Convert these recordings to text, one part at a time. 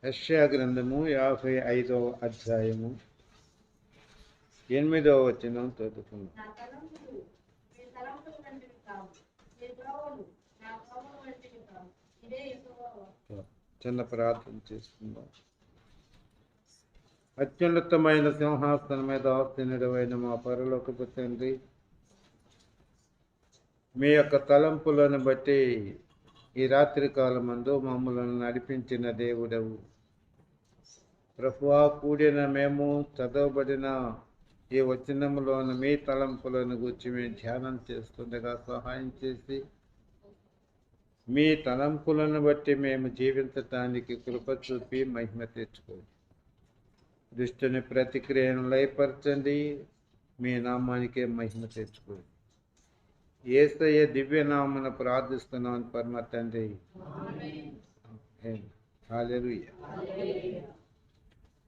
యెషయా గ్రంథము 55వ అధ్యాయము 8వ వచనం చదువుకుందాం. చిన్న ప్రార్థన చేసుకుందాం. అత్యున్నతమైన సింహాసనం మీద ఆసీనుడైన మా పరలోకపు తండ్రి, మీ యొక్క తలంపులను బట్టి ఈ రాత్రి కాలమందు మమ్మల్ని నడిపించిన దేవుడవు. ప్రభువా, కూడిన మేము చదవబడిన ఈ వచనములోని మీ తలంపులను గురించి మేము ధ్యానం చేస్తుండగా సహాయం చేసి, మీ తలంపులను బట్టి మేము జీవించటానికి కృప చూపి మహిమ తెచ్చుకోండి. దుష్టుని ప్రతిక్రియను లయపరచండి, మీ నామానికే మహిమ తెచ్చుకోండి. యేసయ్య దివ్యనామమున ప్రార్థిస్తున్నాను పరమ తండ్రి. హల్లెలూయా.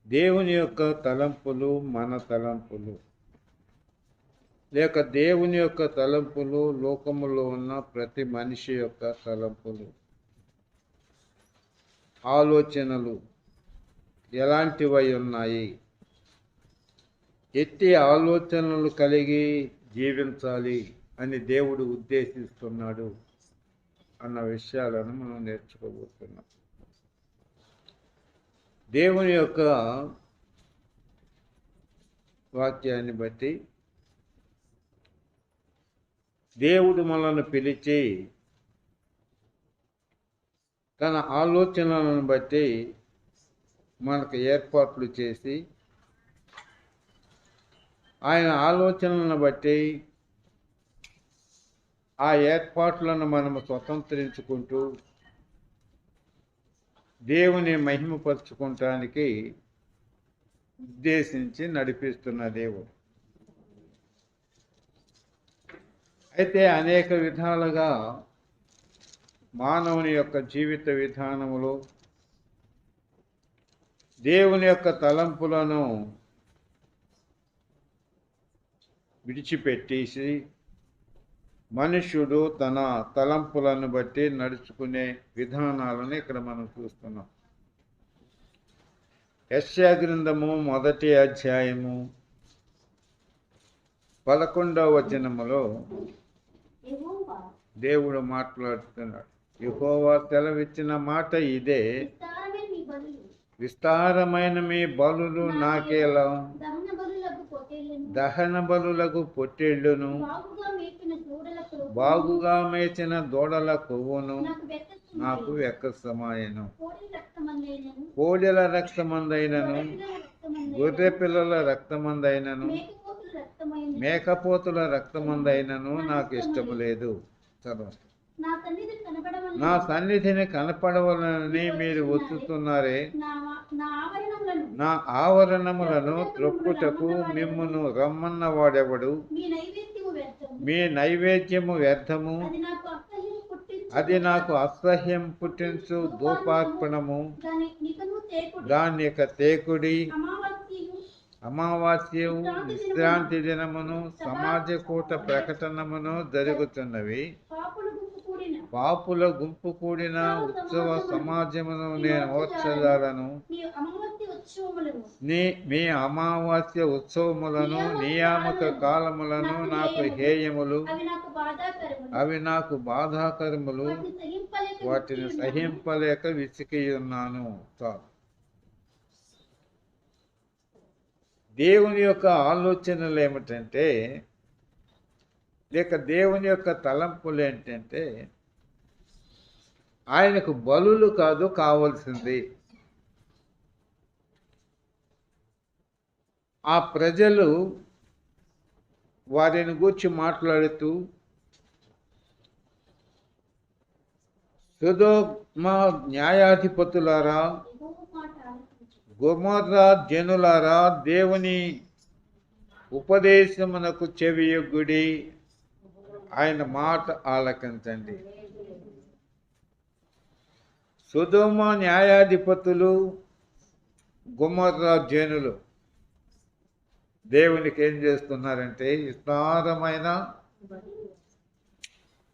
దేవుని యొక్క తలంపులు మన తలంపులు, లేక దేవుని యొక్క తలంపులు లోకములో ఉన్న ప్రతి మనిషి యొక్క తలంపులు, ఆలోచనలు ఎలాంటివై ఉన్నాయి, ఎట్టి ఆలోచనలు కలిగి జీవించాలి అని దేవుడు ఉద్దేశిస్తున్నాడు అన్న విషయాలను మనం నేర్చుకోబోతున్నాం. దేవుని యొక్క వాక్యాన్ని బట్టి దేవుడు మనల్ని పిలిచి తన ఆలోచనలను బట్టి మనకు ఏర్పాట్లు చేసి, ఆయన ఆలోచనలను బట్టి ఆ ఏర్పాట్లను మనము స్వతంత్రించుకుంటూ దేవుని మహిమపరుచుకోవటానికి ఉద్దేశించి నడిపిస్తున్న దేవుడు. అయితే అనేక విధాలుగా మానవుని యొక్క జీవిత విధానములో దేవుని యొక్క తలంపులను విడిచిపెట్టేసి మనుష్యుడు తన తలంపులను బట్టి నడుచుకునే విధానాలను ఇక్కడ మనం చూస్తున్నాం. యెషయా గ్రంథము 1వ అధ్యాయము 11వ వచనములో దేవుడు మాట్లాడుతున్నాడు. యెహోవా సెలవిచ్చిన మాట ఇదే, విస్తారమైన మీ బలులు నాకేలా, దహన బలులకు పొట్టేళ్లును, బాగుగా మేచిన దూడల కొవ్వును నాకు వెక్కసమాయను. కోడెల రక్తమందైనను, గొర్రె పిల్లల రక్తమందైనను, మేకపోతుల రక్తమందైనను నాకు ఇష్టము లేదు. నా సన్నిధిని కనపడవలనని మీరు వచ్చుతున్నారే, నా ఆవరణములను త్రొక్కుటకు మిమ్మును రమ్మన్న వాడెవడు? మీ నైవేద్యము వ్యర్థము, అది నాకు అసహ్యం పుట్టించు ధూపార్పణము. దాని యొక్క తేకుడి, అమావాస్యవు, విశ్రాంతి దినమును, సమాజ కూట ప్రకటనమును జరుగుతున్నవి. పాపుల గుంపు కూడిన ఉత్సవ సమాజమును నేను ఓర్చజాలను. మీ అమావాస్య ఉత్సవములను, నియామక కాలములను నాకు హేయములు, అవి నాకు బాధాకరములు, వాటిని సహింపలేక విసికియున్నాను. దేవుని యొక్క ఆలోచనలు ఏమిటంటే, లేక దేవుని యొక్క తలంపులు ఏంటంటే, ఆయనకు బలులు కాదు కావలసింది. ఆ ప్రజలు వారిని గూర్చి మాట్లాడుతూ, సొదొమ న్యాయాధిపతులారా, గొమొర్రా జనులారా, దేవుని ఉపదేశమునకు చెవియొగ్గుడి, ఆయన మాట ఆలకించండి. సొదొమ న్యాయాధిపతులు, గొమొర్రా జనులు దేవునికి ఏం చేస్తున్నారంటే, విస్తారమైన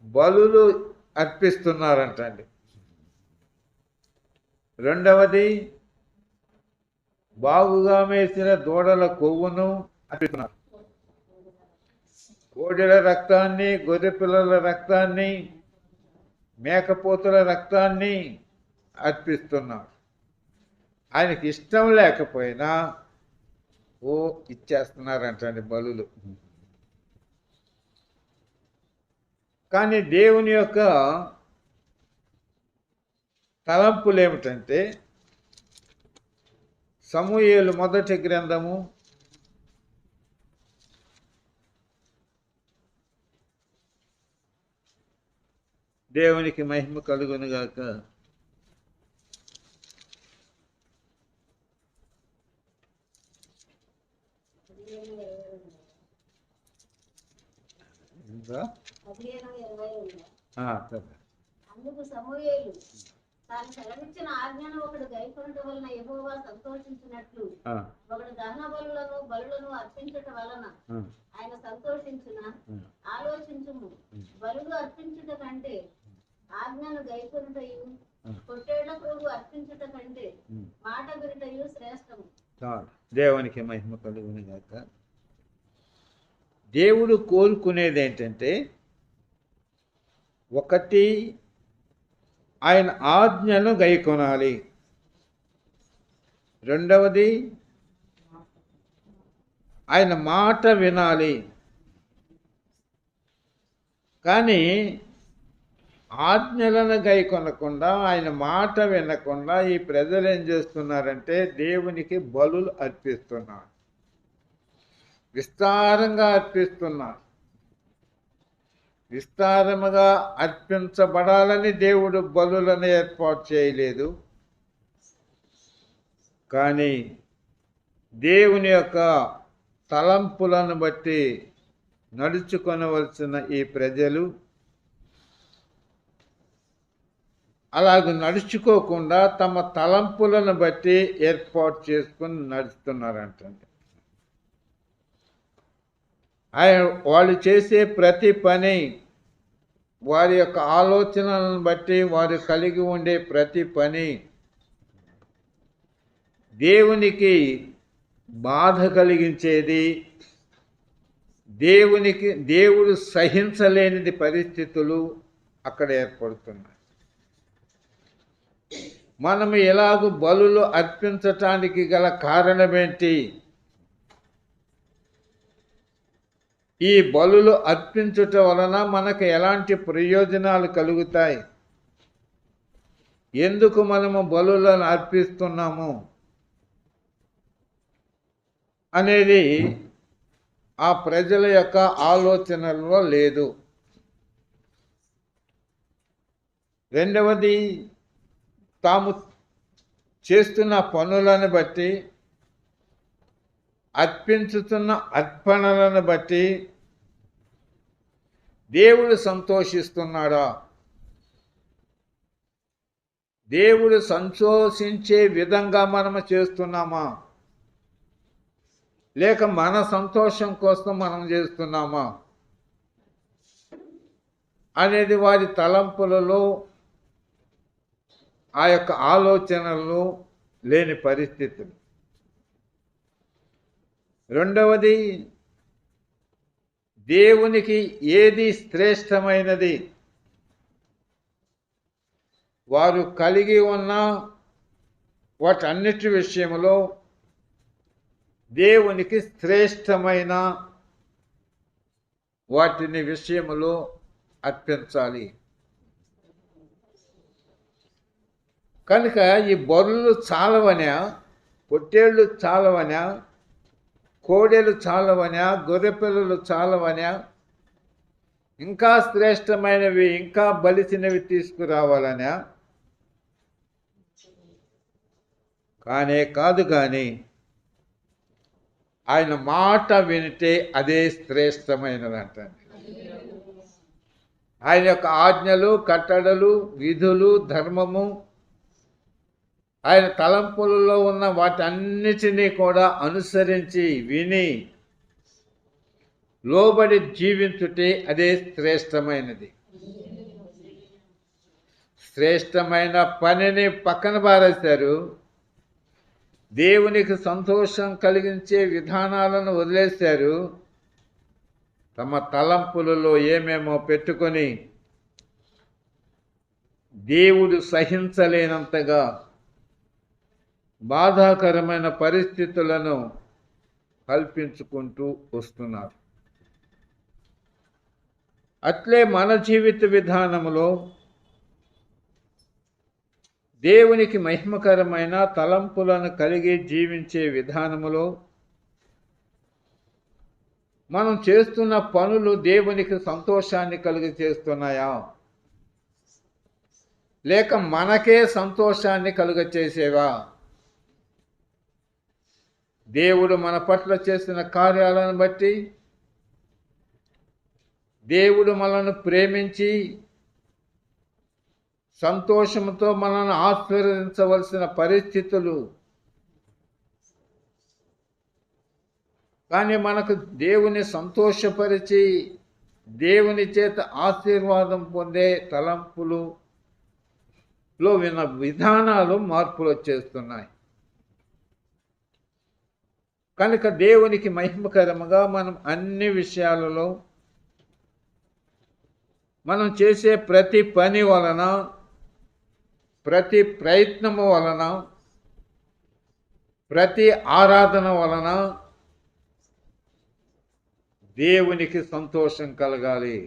బలులు అర్పిస్తున్నారంటండి. రెండవది, బాగుగా మేసిన దూడల కొవ్వును అర్పిస్తున్నారు. కోడెల రక్తాన్ని, గొర్రె పిల్లల రక్తాన్ని, మేకపోతుల రక్తాన్ని అర్పిస్తున్నారు. ఆయనకి ఇష్టం లేకపోయినా ఇచ్చేస్తున్నారంటండి బలులు. కానీ దేవుని యొక్క తలంపులు ఏమిటంటే, సమూయేలు మొదటి గ్రంథము 17 దేవునికి మహిమ కలుగునుగాక. అందుకు సమూయేలు తాను సెలవిచ్చిన ఆజ్ఞను ఒకడు గైకొనుట వలన యెహోవా సంతోషించినట్లు ఒకడు దహన బలులను అర్పించుట వలన ఆయన సంతోషించున ఆలోచించుము. బలులు అర్పించుట కంటే ఆజ్ఞను గైకొనుటయు, పొట్టేళ్ల ప్రోగు అర్పించుట కంటే మాట వినుటయు శ్రేష్టము. దేవునికి మహిమ కలుగును గాక. దేవుడు కోరుకునేది ఏంటంటే, ఒకటి ఆయన ఆజ్ఞను గైకొనాలి, రెండవది ఆయన మాట వినాలి. కానీ ఆజ్ఞలను గైకొనకుండా, ఆయన మాట వినకుండా ఈ ప్రజలు ఏం చేస్తున్నారంటే దేవునికి బలులు అర్పిస్తున్నారు, విస్తారంగా అర్పిస్తున్నారు. విస్తారముగా అర్పించబడాలని దేవుడు బలులను ఏర్పాటు చేయలేదు. కానీ దేవుని యొక్క తలంపులను బట్టి నడుచుకొనవలసిన ఈ ప్రజలు అలాగ నడుచుకోకుండా తమ తలంపులను బట్టి ఏర్పాటు చేసుకుని నడుస్తున్నారంటండి. వాళ్ళు చేసే ప్రతి పని, వారి యొక్క ఆలోచనలను బట్టి వారు కలిగి ఉండే ప్రతి పని దేవునికి బాధ కలిగించేది, దేవుడు సహించలేనిది పరిస్థితులు అక్కడ ఏర్పడుతున్నాయి. మనం ఎలాగూ బలులు అర్పించటానికి గల కారణమేంటి? ఈ బలులు అర్పించుట వలన మనకు ఎలాంటి ప్రయోజనాలు కలుగుతాయి? ఎందుకు మనము బలులను అర్పిస్తున్నాము అనేది ఆ ప్రజల యొక్క ఆలోచనలో లేదు. రెండవది, తాము చేస్తున్న పనులను బట్టి, అర్పించుతున్న అర్పణలను బట్టి దేవుడు సంతోషిస్తున్నాడా? దేవుడు సంతోషించే విధంగా మనము చేస్తున్నామా, లేక మన సంతోషం కోసం మనం చేస్తున్నామా అనేది వారి తలంపులలో, ఆ యొక్క ఆలోచనలు లేని పరిస్థితులు. రెండవది, దేవునికి ఏది శ్రేష్టమైనది వారు కలిగి ఉన్న వాటన్నిటి విషయంలో దేవునికి శ్రేష్టమైన వాటిని విషయంలో అర్పించాలి. కనుక ఈ బలులు చాలవనా, పొట్టేళ్ళు చాలవనా, కోడెలు చాలవనా, గొర్రెపిల్లలు చాలవనా, ఇంకా శ్రేష్టమైనవి, ఇంకా బలిసినవి తీసుకురావాలనా? కాదు. కానీ ఆయన మాట వింటే అదే శ్రేష్టమైనదంటండి. ఆయన యొక్క ఆజ్ఞలు, కట్టడలు, విధులు, ధర్మము, ఆయన తలంపులలో ఉన్న వాటన్నిటినీ కూడా అనుసరించి విని లోబడి జీవించుటే అదే శ్రేష్టమైనది. శ్రేష్టమైన పనిని పక్కన పారేశారు, దేవునికి సంతోషం కలిగించే విధానాలను వదిలేశారు. తమ తలంపులలో ఏమేమో పెట్టుకొని దేవుడు సహించలేనంతగా బాధాకరమైన పరిస్థితులను కల్పించుకుంటూ వస్తున్నారు. అట్లే మన జీవిత విధానంలో దేవునికి మహిమకరమైన తలంపులను కలిగి జీవించే విధానములో మనం చేస్తున్న పనులు దేవునికి సంతోషాన్ని కలిగి చేస్తున్నాయా, లేక మనకే సంతోషాన్ని కలుగచేసేవా? దేవుడు మన పట్ల చేసిన కార్యాలను బట్టి, దేవుడు మనల్ని ప్రేమించి సంతోషంతో మనల్ని ఆశీర్వదించవలసిన పరిస్థితులు, కానీ మనకు దేవుని సంతోషపరిచి దేవుని చేత ఆశీర్వాదం పొందే తలంపులలో విధానాలు మార్పులు వచ్చేస్తున్నాయి. కనుక దేవునికి మహిమకరముగా మనం అన్ని విషయాలలో మనం చేసే ప్రతి పని వలన, ప్రతి ప్రయత్నము వలన, ప్రతి ఆరాధన వలన దేవునికి సంతోషం కలగాలి,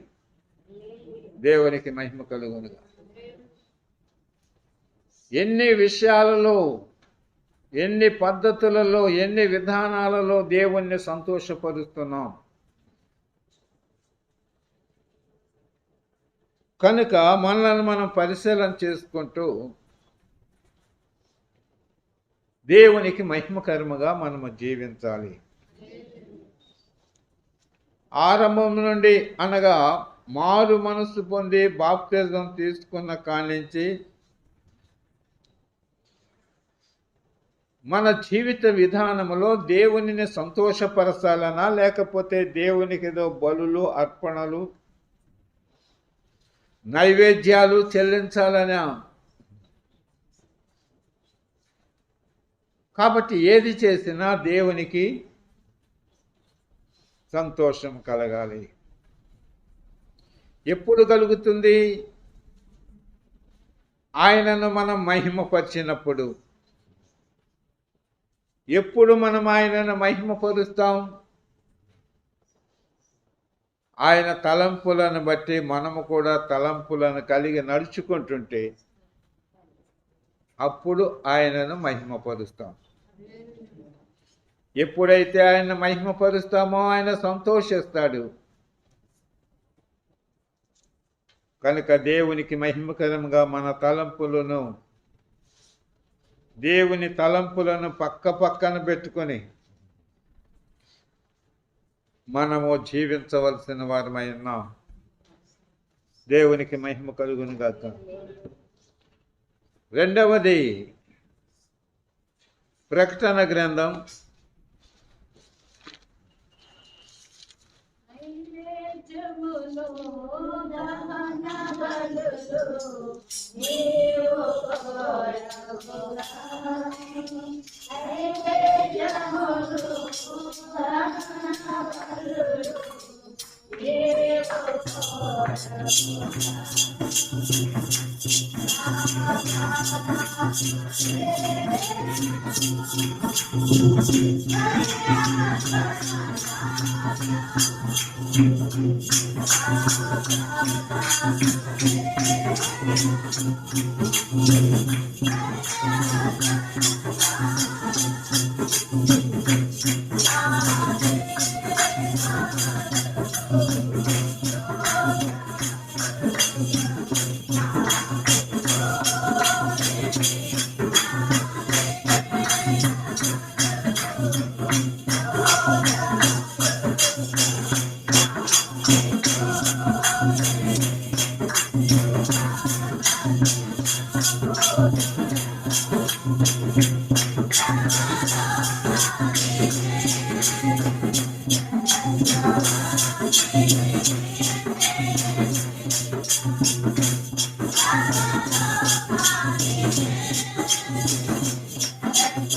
దేవునికి మహిమ కలుగునుగా. ఎన్ని విషయాలలో, ఎన్ని పద్ధతులలో, ఎన్ని విధానాలలో దేవుణ్ణి సంతోషపరుస్తున్నాం. కనుక మనల్ని మనం పరిశీలన చేసుకుంటూ దేవునికి మహిమకరముగా మనము జీవించాలి. ఆరంభం నుండి అనగా మారు మనసు పొంది బాప్తిజం తీసుకున్న కాడి నుంచి మన జీవిత విధానంలో దేవునిని సంతోషపరచాలనా, లేకపోతే దేవునికి ఏదో బలులు, అర్పణలు, నైవేద్యాలు చెల్లించాలనా? కాబట్టి ఏది చేసినా దేవునికి సంతోషం కలగాలి. ఎప్పుడు కలుగుతుంది? ఆయనను మనం మహిమపరిచినప్పుడు. ఎప్పుడు మనం ఆయనను మహిమపరుస్తాం? ఆయన తలంపులను బట్టి మనము కూడా తలంపులను కలిగి నడుచుకుంటుంటే అప్పుడు ఆయనను మహిమపరుస్తాం. ఎప్పుడైతే ఆయన మహిమపరుస్తామో ఆయన సంతోషిస్తాడు. కనుక దేవునికి మహిమకరంగా మన తలంపులను, దేవుని తలంపులను పక్కన పెట్టుకొని మనము జీవించవలసిన వారమై ఉన్నాం. దేవునికి మహిమ కలుగును గాక. రెండవది ప్రకటన గ్రంథం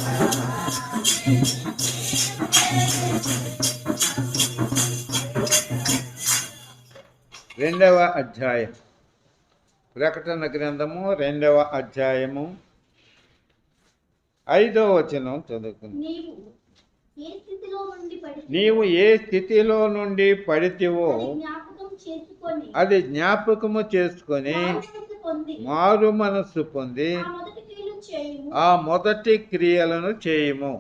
あ రెండవ అధ్యాయం, ప్రకటన గ్రంథము 2వ అధ్యాయము 5వ వచనం చదువుకుందాం. నీవు ఏ స్థితిలో నుండి పడితివో అది జ్ఞాపకము చేసుకొని మారు మనస్సు పొంది ఆ మొదటి క్రియలను చేయుము.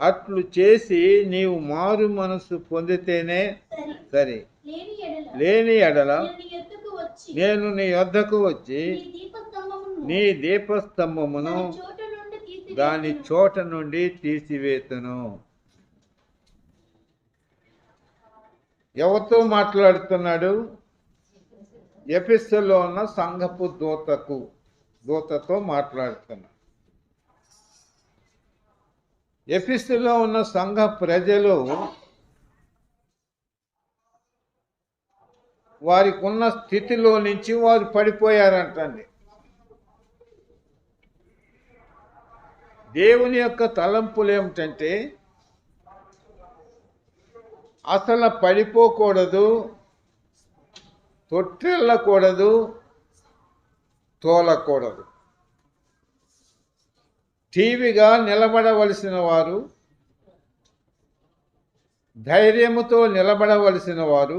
అట్లు చేసి నీవు మారు మనస్సు పొందితేనే సరే, లేని ఎడల నేను నీ యొద్దకు వచ్చి నీ దీపస్తంభమును దాని చోట నుండి తీసివేతును. ఎవరితో మాట్లాడుతున్నాడు? ఎఫెసులో ఉన్న సంఘపు దూతతో మాట్లాడుతున్నాడు. ఎఫెసులో ఉన్న సంఘ ప్రజలు వారికి ఉన్న స్థితిలో నుంచి వారు పడిపోయారంటండి. దేవుని యొక్క తలంపులు ఏమిటంటే అసలు పడిపోకూడదు, తొట్టిల్లకూడదు, తోలకూడదు. టీవీగా నిలబడవలసిన వారు, ధైర్యముతో నిలబడవలసిన వారు,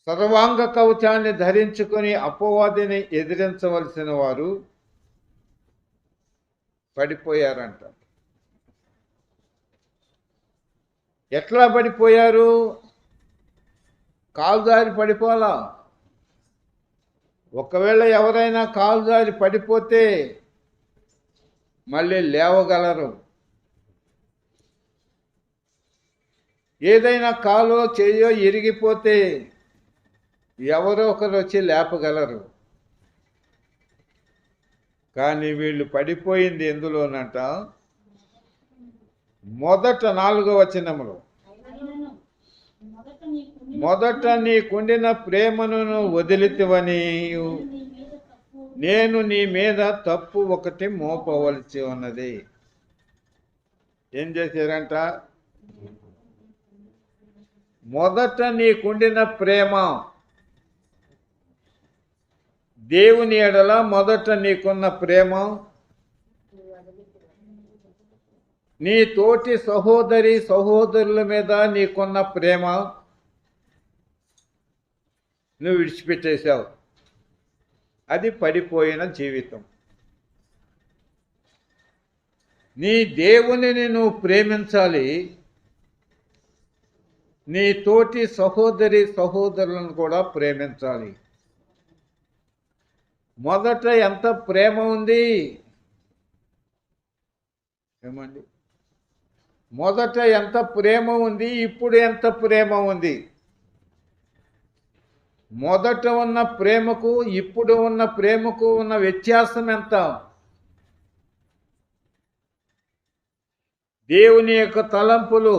సర్వాంగ కవచాన్ని ధరించుకొని అపవాదిని ఎదిరించవలసిన వారు పడిపోయారంట. ఎట్లా పడిపోయారు? కాలుదారి పడిపోలా. ఒకవేళ ఎవరైనా కాలుదారి పడిపోతే మళ్ళీ లేవగలరు. ఏదైనా కాలో చేయో ఇరిగిపోతే ఎవరో ఒకరు వచ్చి లేపగలరు. కానీ వీళ్ళు పడిపోయింది ఎందులోనంట? మొదట 4వ వచనములో, మొదట నీకుండిన ప్రేమను వదిలితివని నేను నీ మీద తప్పు ఒకటి మోపవలసి ఉన్నది. ఏం చేశారంట? మొదట నీకుండిన ప్రేమ, దేవుని ఎడల మొదట నీకున్న ప్రేమ, నీ తోటి సహోదరుల మీద నీకున్న ప్రేమ నువ్వు విడిచిపెట్టేశావు. అది పడిపోయిన జీవితం. నీ దేవునిని నువ్వు ప్రేమించాలి, నీ తోటి సహోదరులను కూడా ప్రేమించాలి. మొదట ఎంత ప్రేమ ఉంది ఏమండి? మొదట ఎంత ప్రేమ ఉంది, ఇప్పుడు ఎంత ప్రేమ ఉంది? మొదట ఉన్న ప్రేమకు ఇప్పుడు ఉన్న ప్రేమకు ఉన్న వ్యత్యాసం ఎంత? దేవుని యొక్క తలంపులు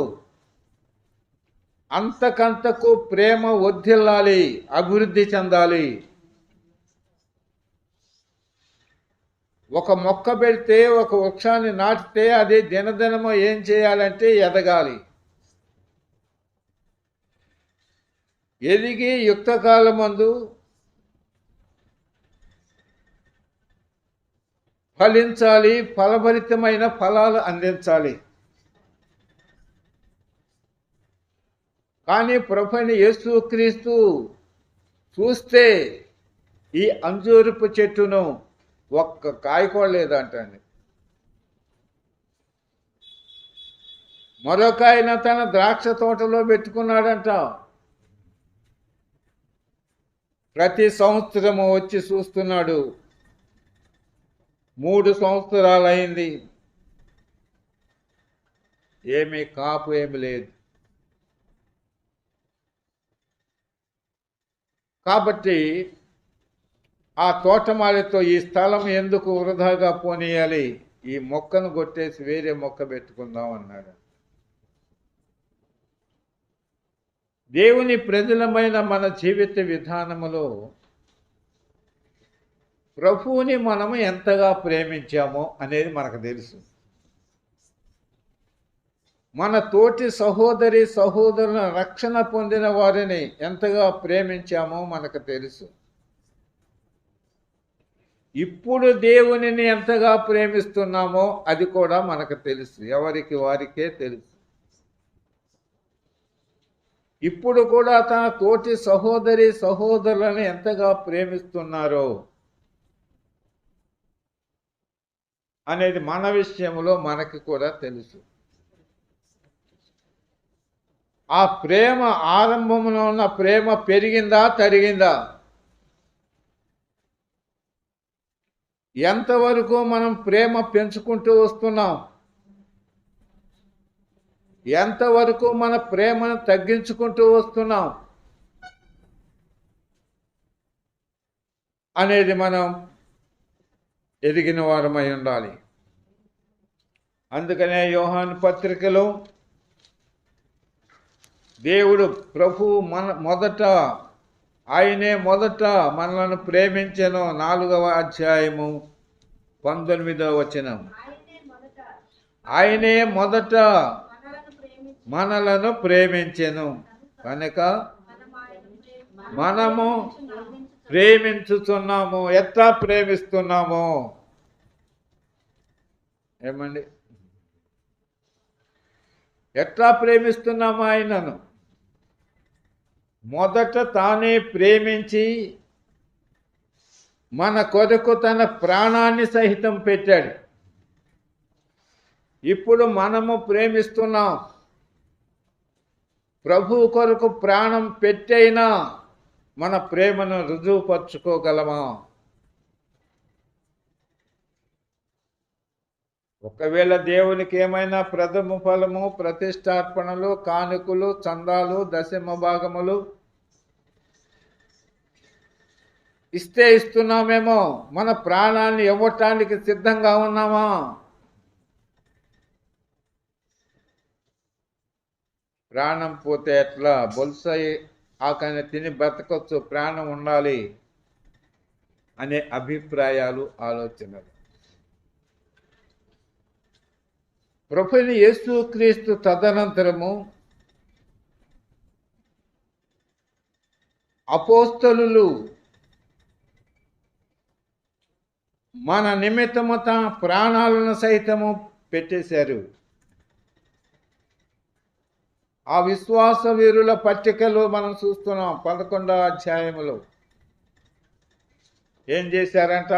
అంతకంతకు ప్రేమ వర్ధిల్లాలి, అభివృద్ధి చెందాలి. ఒక మొక్క పెడితే, ఒక వృక్షాన్ని నాటితే అది దినదినము ఏం చేయాలంటే ఎదగాలి. ఎదిగి యుక్తకాలమందు ఫలించాలి, ఫలభరితమైన ఫలాలు అందించాలి. కానీ ప్రభువైన యేసుక్రీస్తు చూస్తే ఈ అంజూరపు చెట్టును ఒక్క కాయ కూడా లేదంటండి. మరొక ఆయన తన ద్రాక్ష తోటలో పెట్టుకున్నాడంట. ప్రతి సంవత్సరము వచ్చి చూస్తున్నాడు. 3 సంవత్సరాలు అయింది, ఏమీ కాపు ఏమి లేదు. కాబట్టి ఆ తోటమాలితో ఈ స్థలం ఎందుకు వృధాగా పోనీయాలి, ఈ మొక్కను కొట్టేసి వేరే మొక్క పెట్టుకుందాం అన్నాడు. దేవుని ప్రజలమైన మన జీవిత విధానములో ప్రభువుని మనము ఎంతగా ప్రేమించామో అనేది మనకు తెలుసు. మన తోటి సహోదరి సహోదరుల రక్షణ పొందిన వారిని ఎంతగా ప్రేమించామో మనకు తెలుసు. ఇప్పుడు దేవునిని ఎంతగా ప్రేమిస్తున్నామో అది కూడా మనకు తెలుసు. ఎవరికి వారికే తెలుసు. ఇప్పుడు కూడా తన తోటి సహోదరి సహోదరులను ఎంతగా ప్రేమిస్తున్నారో అనేది మన విషయంలో మనకి కూడా తెలుసు. ఆ ప్రేమ ఆరంభంలో ఉన్న ప్రేమ పెరిగిందా తరిగిందా? ఎంతవరకు మనం ప్రేమ పెంచుకుంటూ వస్తున్నాం? ఎంతవరకు మన ప్రేమను తగ్గించుకుంటూ వస్తున్నాం అనేది మనం ఎదిగిన వారమై ఉండాలి. అందుకనే యోహాను పత్రికలో దేవుడు ప్రభువు ఆయనే మొదట మనలను ప్రేమించెను. 4వ అధ్యాయము 19వ వచనం. ఆయనే మొదట మనలను ప్రేమించెను కనుక మనము ప్రేమించుతున్నాము. ఎట్లా ప్రేమిస్తున్నాము? ఏమండి, ఎట్లా ప్రేమిస్తున్నాము ఆయనను? మొదట తానే ప్రేమించి మన కొరకు తన ప్రాణాన్ని సహితం పెట్టాడు. ఇప్పుడు మనము ప్రేమిస్తున్నాం. ప్రభు కొరకు ప్రాణం పెట్టైనా మన ప్రేమను రుజువుపరుచుకోగలమా? ఒకవేళ దేవునికి ఏమైనా ప్రథమ ఫలము, ప్రతిష్టార్పణలు, కానుకలు, చందాలు, దశమ భాగములు ఇస్తే ఇస్తున్నామేమో, మన ప్రాణాన్ని ఇవ్వటానికి సిద్ధంగా ఉన్నామా? ప్రాణం పోతే ఎట్లా? బొల్సై ఆకని తిని బ్రతకొచ్చు, ప్రాణం ఉండాలి అనే అభిప్రాయాలు, ఆలోచనలు. ప్రభువైన యేసుక్రీస్తు తదనంతరము అపోస్తలులు మన నిమిత్తము తమ ప్రాణాలను సైతము పెట్టేశారు. ఆ విశ్వాస వీరుల పట్టికలో మనం చూస్తున్నాం. 11వ అధ్యాయములో ఏం చేశారంట?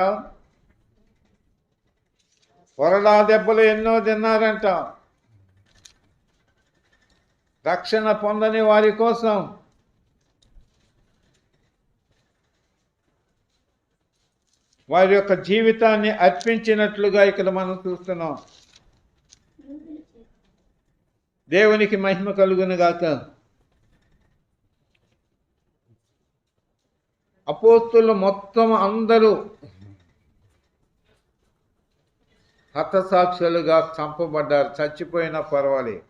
కొరడా దెబ్బలు ఎన్నో తిన్నారంట. రక్షణ పొందని వారి కోసం వారి యొక్క జీవితాన్ని అర్పించినట్లుగా ఇక్కడ మనం చూస్తున్నాం. దేవునికి మహిమ కలుగును గాక. అపోస్తులు మొత్తం అందరూ హతసాక్షులుగా చంపబడ్డారు. చచ్చిపోయినా పర్వాలేదు.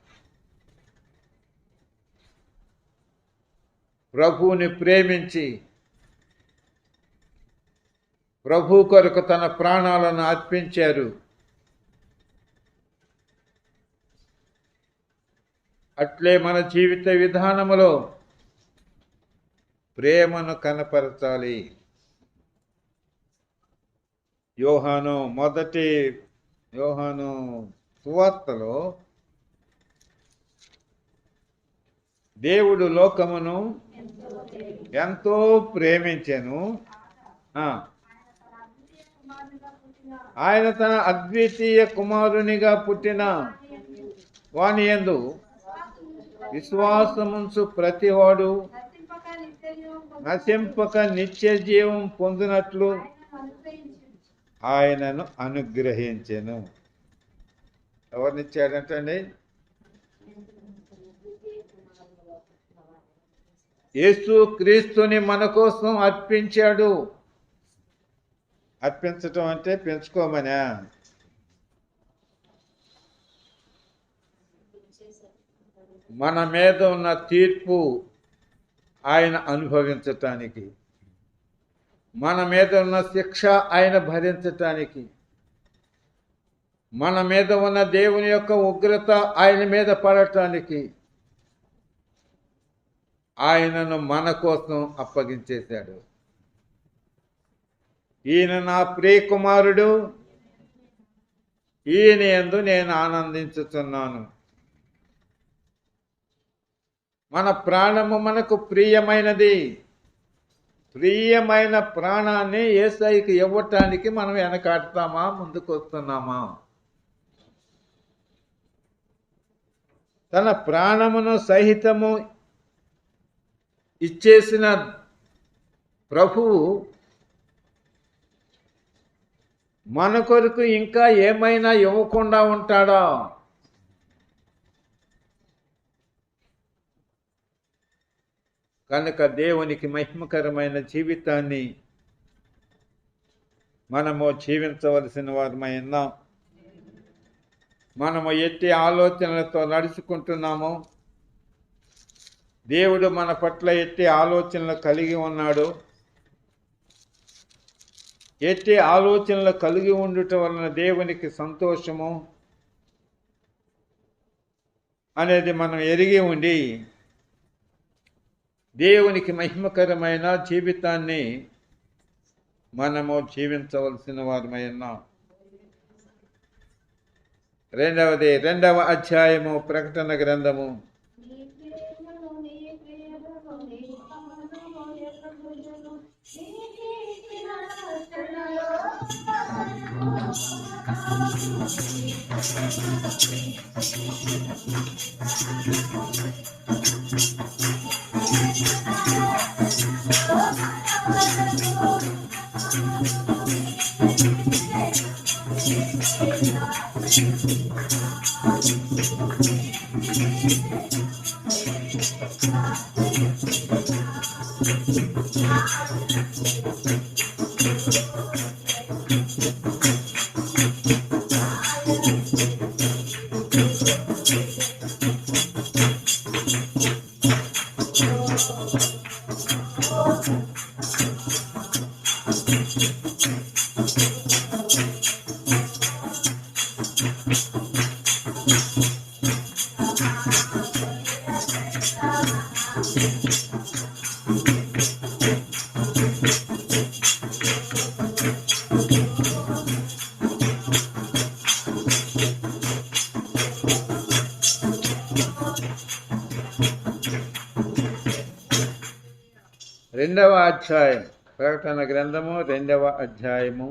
ప్రభువుని ప్రేమించి ప్రభు కొరకు తన ప్రాణాలను అర్పించారు. అట్లే మన జీవిత విధానములో ప్రేమను కనపరచాలి. యోహాను సువార్తలో దేవుడు లోకమును ఎంతో ప్రేమించెను, ఆయన తన అద్వితీయ కుమారునిగా పుట్టిన వాని యందు విశ్వాసముంచు ప్రతివాడు నశింపక నిత్య జీవం పొందినట్లు ఆయనను అనుగ్రహించెను. ఎవరినిచ్చాడంటండి? యేసు క్రీస్తుని మన కోసం అర్పించాడు. అర్పించటం అంటే పెంచుకోమనా? మన మీద ఉన్న తీర్పు ఆయన అనుభవించటానికి, మన మీద ఉన్న శిక్ష ఆయన భరించటానికి, మన మీద ఉన్న దేవుని యొక్క ఉగ్రత ఆయన మీద పడటానికి ఆయనను మన కోసం అప్పగించేశాడు. ఈయన నా ప్రియ కుమారుడు, ఈయన యందు నేను ఆనందించుతున్నాను. మన ప్రాణము మనకు ప్రియమైనది. ప్రియమైన ప్రాణాన్ని యేసయ్యకి ఇవ్వటానికి మనం వెనకాడుతామా, ముందుకు వస్తున్నామా? తన ప్రాణమును సహితము ఇచ్చేసిన ప్రభువు మన కొరకు ఇంకా ఏమైనా ఇవ్వకుండా ఉంటాడా? కనుక దేవునికి మహిమకరమైన జీవితాన్ని మనము జీవించవలసిన వారమై ఉన్నాం. మనము ఎట్టి ఆలోచనలతో నడుచుకుంటున్నాము, దేవుడు మన పట్ల ఎట్టి ఆలోచనలు కలిగి ఉన్నాడు. ఎట్టి ఆలోచనలు కలిగి ఉండటం వలన దేవునికి సంతోషము అనేది మనం ఎరిగి ఉండి దేవునికి మహిమకరమైన జీవితాన్ని మనము జీవించవలసిన వారమై ఉన్నాం. రెండవ అధ్యాయము ప్రకటన గ్రంథము 2వ అధ్యాయం ప్రకటన గ్రంథము 2వ అధ్యాయము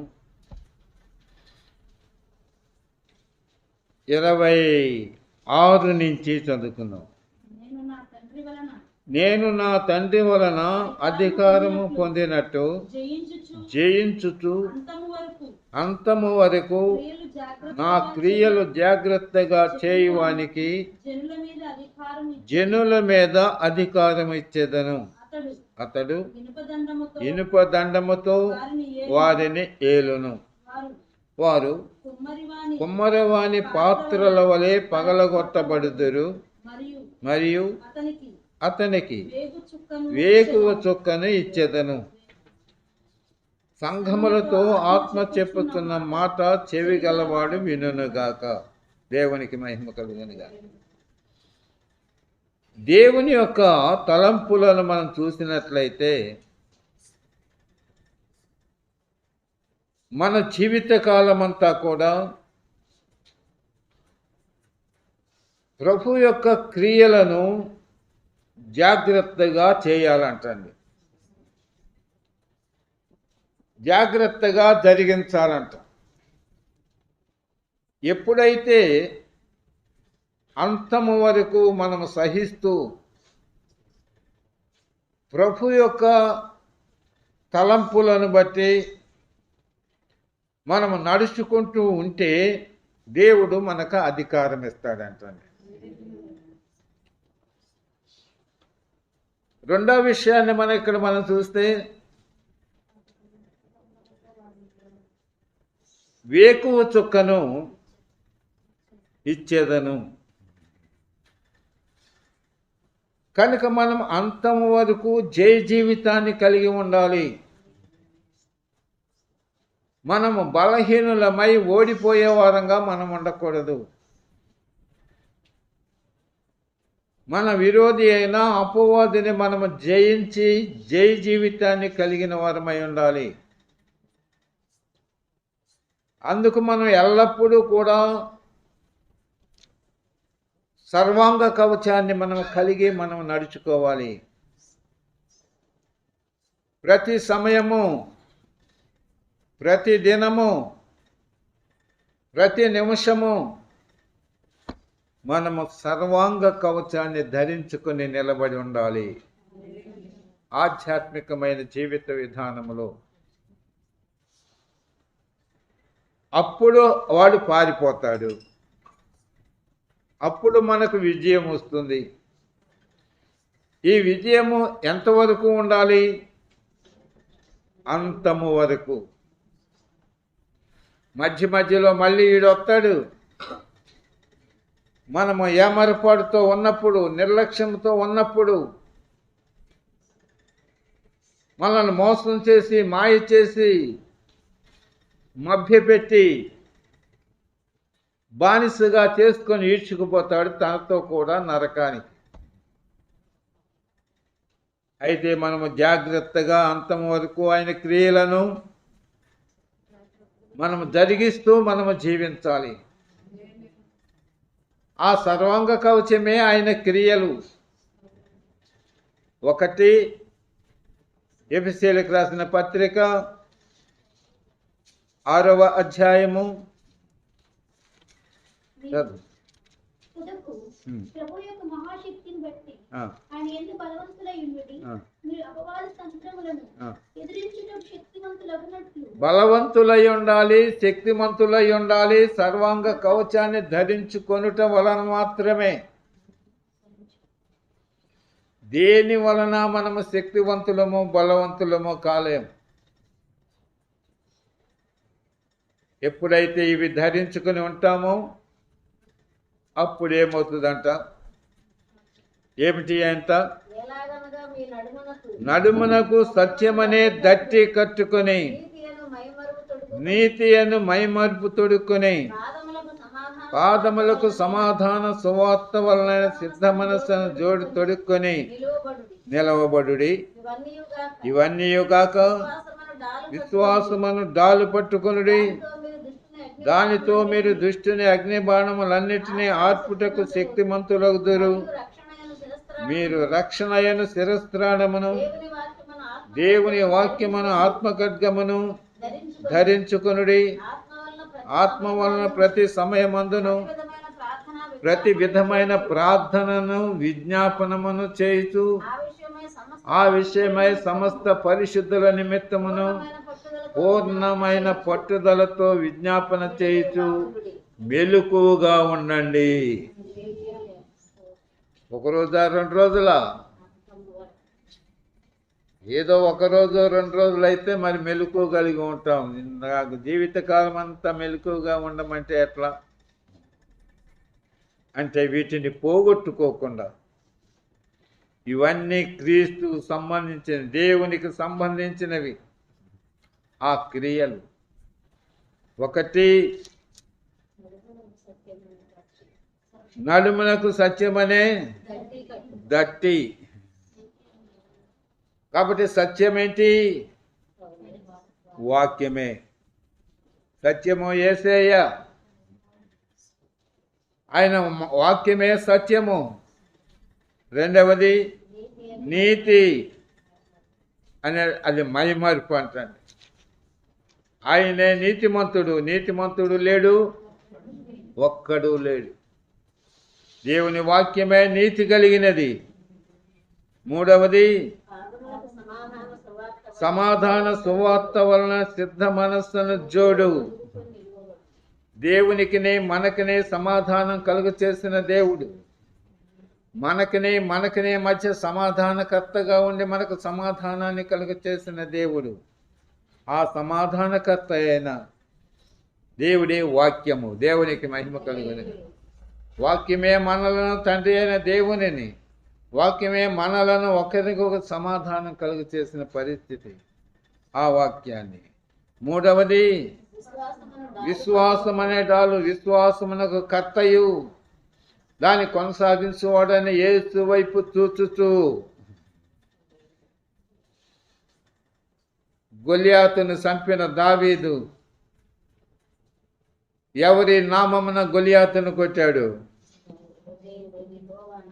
26 నుంచి చదువుకుందాం. నేను నా తండ్రి వలన అధికారము పొందినట్టు జయించుచు అంతము వరకు నా క్రియలు జాగ్రత్తగా చేయువానికి జనుల మీద అధికారం ఇచ్చేదను. అతడు ఇనుప దండముతో వారిని ఏలును. వారు కుమ్మరివాని పాత్రల వలె పగలగొట్టబడుదురు. మరియు అతనికి వేకువ చుక్కను ఇచ్చేదను. సంఘములతో ఆత్మ చెప్పుతున్న మాట చెవి గలవాడు వినుగాక. దేవునికి మహిమ కలుగునుగాక. దేవుని యొక్క తలంపులను మనం చూసినట్లయితే మన జీవితకాలం అంతా కూడా ప్రభు యొక్క క్రియలను జాగ్రత్తగా చేయాలంటండి, జాగ్రత్తగా జరిగించాలంట. ఎప్పుడైతే అంతము వరకు మనము సహిస్తూ ప్రభు యొక్క తలంపులను బట్టి మనము నడుచుకుంటూ ఉంటే దేవుడు మనకు అధికారం ఇస్తాడంటండి. రెండో విషయాన్ని మనం చూస్తే వేకువ చుక్కను ఇచ్చేదను. కనుక మనం అంతం వరకు జయ జీవితాన్ని కలిగి ఉండాలి. మనము బలహీనులమై ఓడిపోయే వారంగా మనం ఉండకూడదు. మన విరోధి అయిన అపవాదిని మనము జయించి జయ జీవితాన్ని కలిగిన వారమై ఉండాలి. అందుకు మనం ఎల్లప్పుడూ కూడా సర్వాంగ కవచాన్ని మనం కలిగి మనం నడుచుకోవాలి. ప్రతి సమయము, ప్రతి దినము, ప్రతి నిమిషము మనము సర్వాంగ కవచాన్ని ధరించుకొని నిలబడి ఉండాలి. ఆధ్యాత్మికమైన జీవిత విధానములో అప్పుడు వాడు పారిపోతాడు. అప్పుడు మనకు విజయం వస్తుంది. ఈ విజయము ఎంతవరకు ఉండాలి? అంతము వరకు. మధ్య మధ్యలో మళ్ళీ వీడు వస్తాడు. మనము ఏమరపాటుతో ఉన్నప్పుడు, నిర్లక్ష్యంతో ఉన్నప్పుడు, మనల్ని మోసం చేసి, మాయ చేసి, మభ్యపెట్టి, బానిసగా చేసుకొని ఈడ్చుకుపోతాడు తనతో కూడా నరకానికి. అయితే మనము జాగ్రత్తగా అంతం వరకు ఆయన క్రియలను మనము జరిగిస్తూ మనము జీవించాలి. ఆ సర్వాంగ కవచమే ఆయన క్రియలు. 1 ఎఫెసీయులకు రాసిన పత్రిక 6వ అధ్యాయము. ప్రభు యొక్క మహాశక్తిని బట్టి ఆయన యందు బలవంతులై ఉండుడి. మీరు అపవాది తంత్రములను ఎదిరించుటకు శక్తివంతులగునట్లు. బలవంతులై ఉండాలి, శక్తివంతులై ఉండాలి. సర్వాంగ కవచాన్ని ధరించుకొనుట వలన మాత్రమే. దేని వలన మనము శక్తివంతులమో బలవంతులమో కాలేము. ఎప్పుడైతే ఇవి ధరించుకొని ఉంటామో అప్పుడు ఏమవుతుందంట? ఏమిటి అంట? ఎలాగనగా మీ నడుమునకు సత్యమనే దట్టి కట్టుకొని, నీతి అను మైమరుపు తొడుక్కొని, పాదములకు సమాధాన సువార్త వలన సిద్ధ మనస్సును జోడు తొడుక్కొని నిలవబడుడి. ఇవన్నీ కాక విశ్వాసమును డాలు పట్టుకొనుడి. దానితో మీరు దుష్టుని అగ్ని బాణములన్నిటినీ ఆర్పుటకు శక్తిమంతులగుదురు. మీరు రక్షణయను శిరస్త్రాణమును, దేవుని వాక్యమును, ఆత్మఖడ్గమును ధరించుకొనుడి. ఆత్మ వలన ప్రతి సమయమందును ప్రతి విధమైన ప్రార్థనను విజ్ఞాపనమును చేయుచు ఆ విషయమై సమస్త పరిశుద్ధుల నిమిత్తమును పూర్ణమైన పట్టుదలతో విజ్ఞాపన చేయుచు మెలకువగా ఉండండి. 1 రోజా 2 రోజులా? ఏదో 1 రోజు 2 రోజులు అయితే మరి మెలకువగలిగి ఉంటాం. నాకు జీవితకాలం అంతా మెలకువగా ఉండమంటే ఎట్లా? అంటే వీటిని పోగొట్టుకోకుండా, ఇవన్నీ క్రీస్తుకు సంబంధించిన, దేవునికి సంబంధించినవి. ఆ క్రియలు 1 నడుమునకు సత్యమనే దట్టి. కాబట్టి సత్యం ఏంటి? వాక్యమే. సత్యము యేసయ్య, ఆయన వాక్యమే సత్యము. రెండవది నీతి అనే, అది మైమరుపు అంటాడు. ఆయనే నీతిమంతుడు. నీతిమంతుడు లేడు, ఒక్కడు లేడు. దేవుని వాక్యమే నీతి కలిగినది. మూడవది సమాధాన సువార్త వలన సిద్ధ మనస్సును జోడు. దేవునికినే మనకినే సమాధానం కలుగ చేసిన దేవుడు. మనకినే మధ్య సమాధానకర్తగా ఉండి మనకు సమాధానాన్ని కలుగ చేసిన దేవుడు. ఆ సమాధానకర్త అయిన దేవుడే వాక్యము. దేవునికి మహిమ కలుగునది. వాక్యమే మనలను తండ్రి అయిన దేవునిని, వాక్యమే మనలను ఒకరికొక సమాధానం కలుగ చేసిన పరిస్థితి. ఆ వాక్యాన్ని మూడవది విశ్వాసమును విశ్వాసం అనే డాలు, విశ్వాసమునకు కర్తయు దాన్ని కొనసాగించువాడని యేసు వైపు చూచుచు గొలియాతును చంపిన దావీదు ఎవరి నామమున గొలియాతును కొట్టాడు?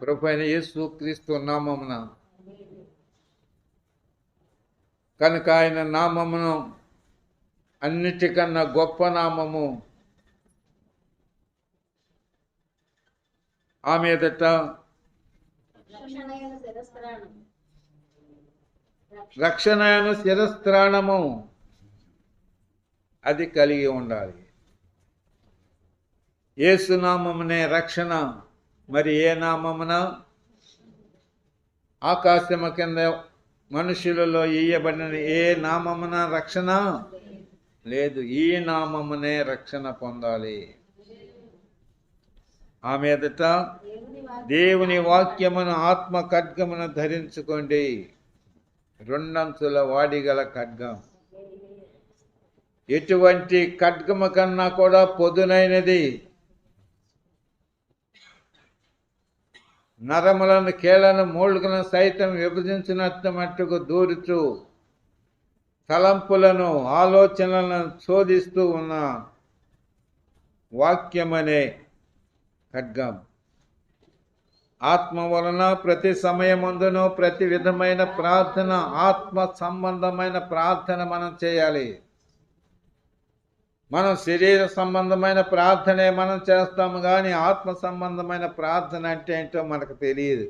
ప్రభువైన యేసు క్రీస్తు నామమున. కనుక ఆయన నామమును అన్నిటికన్నా గొప్ప నామము. ఆ మీదట రక్షణయైన శిరస్త్రాణం. రక్షణను శిరస్త్రాణము అది కలిగి ఉండాలి. యేసు నామమునే రక్షణ. మరి ఏ నామమున? ఆకాశము కింద మనుషులలో ఇయ్యబడిన ఏ నామమున రక్షణ లేదు. ఈ నామమునే రక్షణ పొందాలి. ఆ మీదట దేవుని వాక్యమును ఆత్మ ఖడ్గమును ధరించుకోండి. రెండంచుల వాడిగల ఖడ్గం. ఎటువంటి ఖడ్గము కన్నా కూడా పొదునైనది. నరములను కీళ్లను మూలుగులను సైతం విభజించినట్టు మట్టుకు దూరుచు తలంపులను ఆలోచనలను శోధిస్తూ ఉన్న వాక్యమనే ఖడ్గం. ఆత్మ వలన ప్రతి సమయమందును ప్రతి విధమైన ప్రార్థన, ఆత్మ సంబంధమైన ప్రార్థన మనం చేయాలి. మనం శరీర సంబంధమైన ప్రార్థనే మనం చేస్తాము, కానీ ఆత్మ సంబంధమైన ప్రార్థన అంటే ఏంటో మనకు తెలియదు.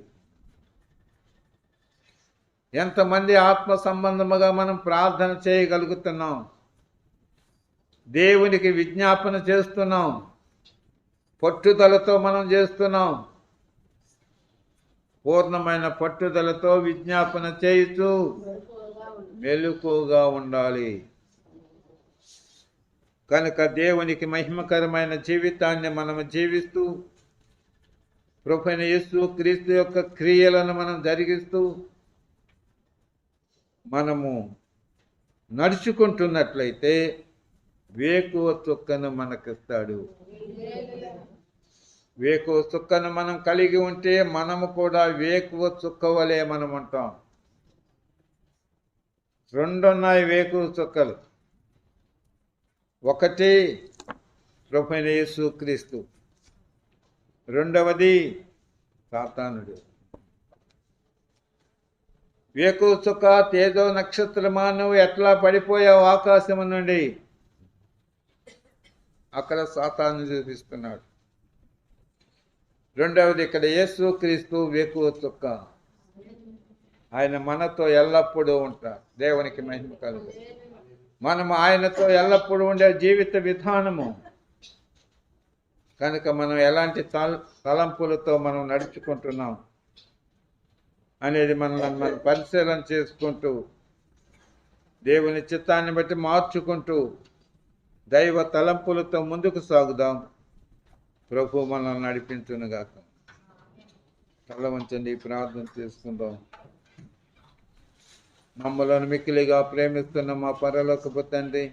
ఎంతమంది ఆత్మ సంబంధముగా మనం ప్రార్థన చేయగలుగుతున్నాం? దేవునికి విజ్ఞాపన చేస్తున్నాం, పట్టుదలతో మనం చేస్తున్నాం. పూర్ణమైన పట్టుదలతో విజ్ఞాపన చేయుచు మెలకువగా ఉండాలి. కనుక దేవునికి మహిమకరమైన జీవితాన్ని మనము జీవిస్తూ ప్రభువైన యేసు క్రీస్తు యొక్క క్రియలను మనం జరిగిస్తూ మనము నడుచుకుంటున్నట్లయితే వేకువ చుక్కను మనకిస్తాడు. వేకువ చుక్కను మనం కలిగి ఉంటే మనము కూడా వేకువ చుక్క వలె మనం ఉంటాం. రెండున్నాయి వేకువ చుక్కలు. ఒకటి ప్రభువైన యేసు క్రీస్తు, రెండవది సాతానుడు. వేకువ చుక్క తేజో నక్షత్రమా, నువ్వు ఎట్లా పడిపోయావు ఆకాశము నుండి? అక్కడ సాతాను చూపిస్తున్నాడు. రెండవది ఇక్కడ యేసు క్రీస్తు వేకువ చుక్క. ఆయన మనతో ఎల్లప్పుడూ ఉంటారు. దేవునికి మహిమ కలుగు. మనము ఆయనతో ఎల్లప్పుడూ ఉండే జీవిత విధానము. కనుక మనం ఎలాంటి తలంపులతో మనం నడుచుకుంటున్నాం అనేది మనం పరిశీలన చేసుకుంటూ దేవుని చిత్తాన్ని బట్టి మార్చుకుంటూ దైవ తలంపులతో ముందుకు సాగుదాం. ప్రభు మనల్ని నడిపించునుగాక. తల వంచండి, ప్రార్థన చేసుకుందాం. మమ్మలను మిక్కిలిగా ప్రేమిస్తున్న మా పరలోకపు తండ్రి,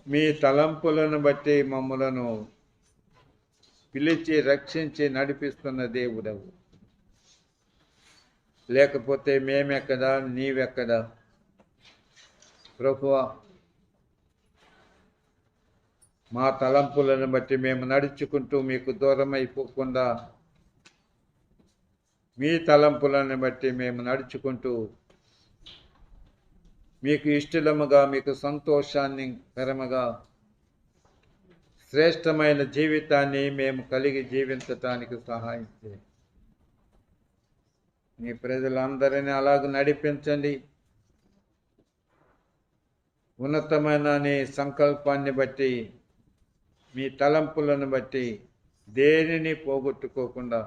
మీ తలంపులను బట్టి మమ్మలను పిలిచి రక్షించి నడిపిస్తున్న దేవుడవు. లేకపోతే మేమెక్కడా, నీవెక్కడా? ప్రభువా, మా తలంపులను బట్టి మేము నడుచుకుంటూ మీకు దూరం అయిపోకుండా, మీ తలంపులను బట్టి మేము నడుచుకుంటూ మీకు ఇష్టలముగా, మీకు సంతోషాన్ని కరముగా శ్రేష్టమైన జీవితాన్ని మేము కలిగి జీవించటానికి సహాయం చేయండి. మీ ప్రజలందరినీ అలాగ నడిపించండి. ఉన్నతమైన నీ సంకల్పాన్ని బట్టి, మీ తలంపులను బట్టి దేనిని పోగొట్టుకోకుండా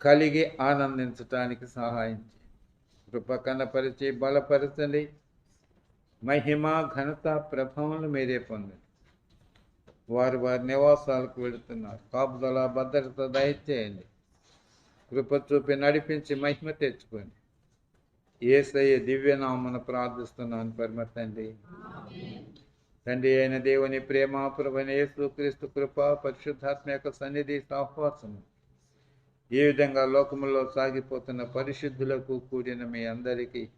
కలిగి ఆనందించటానికి సహాయం చేయండి. కృప కనపరిచి బలపరచండి. మహిమ, ఘనత, ప్రభావాలు మీరే పొందండి. వారి వారి నివాసాలకు వెళుతున్నారు. కాపుదల, భద్రత దయచేయండి. కృప చూపి నడిపించి మహిమ తెచ్చుకోండి. యేసయ్య దివ్యనామన ప్రార్థిస్తున్నాను పరమ తండ్రి. తండ్రి అయిన దేవుని ప్రేమ, ప్రభువైన యేసుక్రీస్తు కృప, పరిశుద్ధాత్మ యొక్క సన్నిధి సహవాసము ఏ విధంగా లోకములో సాగిపోతున్న పరిశుద్ధులకు కూడిన మీ అందరికీ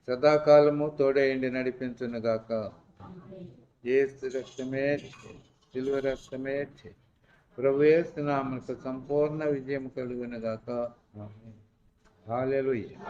సదాకాలము తోడైండి నడిపించునుగాక. యేసు రక్తమే శిలువ రక్తమే ప్రభు యేసు నామమునకు సంపూర్ణ విజయం కలుగునుగాక. ఆమేన్. హల్లెలూయా.